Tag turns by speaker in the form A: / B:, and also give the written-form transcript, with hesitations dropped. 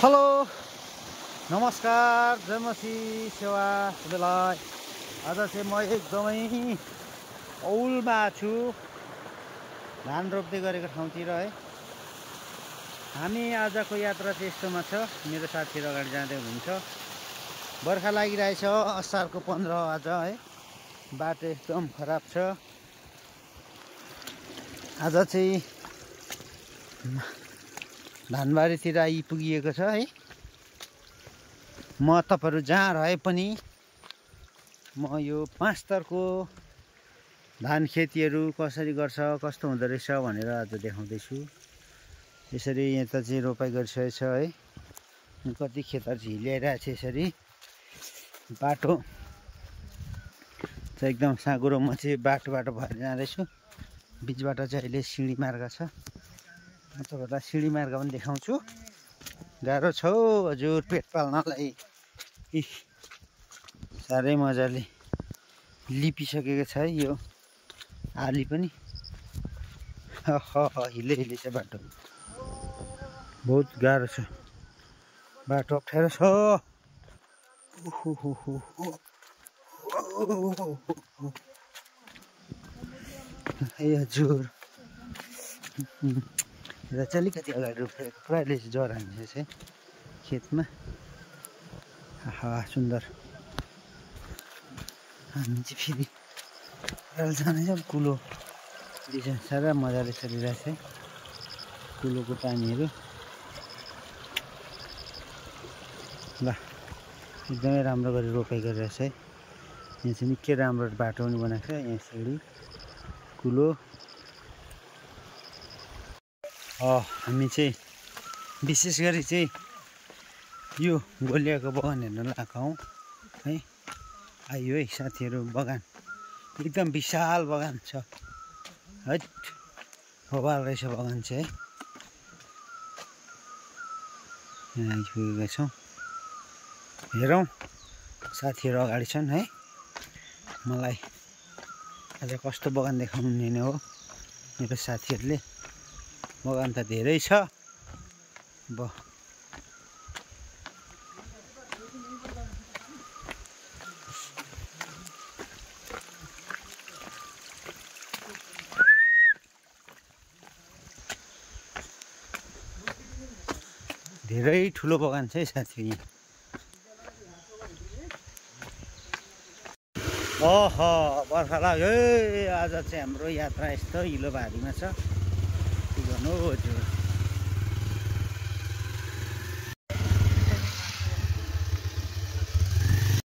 A: Hello नमस्कार जय मसी सेवा सबैलाई। आज चाहिँ म एकदमै औलमा छु धान रोप्दै गरेको ठाउँतिर है। हामी आजको यात्रा चाहिँ यस्तोमा छ, मेरो साथीहरू अगाडि जाँदै हुनुहुन्छ। बर्खा लागिरहेछ, असारको 15 आज है। बाटो एकदम खराब छ। आज चाहिँ धानबारीतिर आइपुगिएको छ है। म तपाईहरु जहाँ रहे पनि म यो 5 स्तरको धान खेतीहरू कसरी गर्छ, कस्तो हुँदो रहेछ भनेर आज देखाउँदैछु। यसरी यहाँ त चाहिँ रोपाइ गरिसकेको छ है। कति खेतहरु झिल्याइरहेको छ। यसरी बाटो चाहिँ एकदम साँगुरो। म चाहिँ बाटो भएर जाँदैछु। बीचबाट चाहिँ अहिले सिँढी मार्ग छ। म तपाईहरुलाई सिँढी मार्ग पनि देखाउँछु। गाह्रो छ हजुर पेट पाल्नलाई। साह्रै मजाले लिपिसकेको छ है यो आली पनि। हिले छ बाटो, बहुत गाह्रो छ बाटो, अप्ठ्यारो छ। ए हजुर र चाहिँ अलिकति अगाडि रोपेको प्रायले जरा हानिन्छ है खेतमा। सुन्दर। हामी चाहिँ फेरि जानेछौँ कुलो। साह्रै मजाले चलिरहेछ है कुलोको पानीहरू। ल एकदमै राम्रो गरी रोपाइ गरिरहेछ है। यहाँ चाहिँ निकै राम्रो बाटो पनि बनाएको छ। यहाँ सिँढी कुलो। हामी चाहिँ विशेष गरी चाहिँ यो गोलियाको बगान हेर्न लगाएको हौँ है। आइयो है साथीहरू, बगान एकदम विशाल बगान छ है। बबाल रहेछ बगान चाहिँ है। यहाँ आइपुगेका छौँ। हेरौँ साथीहरू अगाडि छन् है। मलाई आज कस्तो बगान देखाउनु नै हो मेरो साथीहरूले। बगान त धेरै छ। धेरै ठुलो बगान छ है साथी। बर्खा लाग्यो है। आज चाहिँ हाम्रो यात्रा यस्तो हिलो भारीमा छ। के गर्नु हजुर।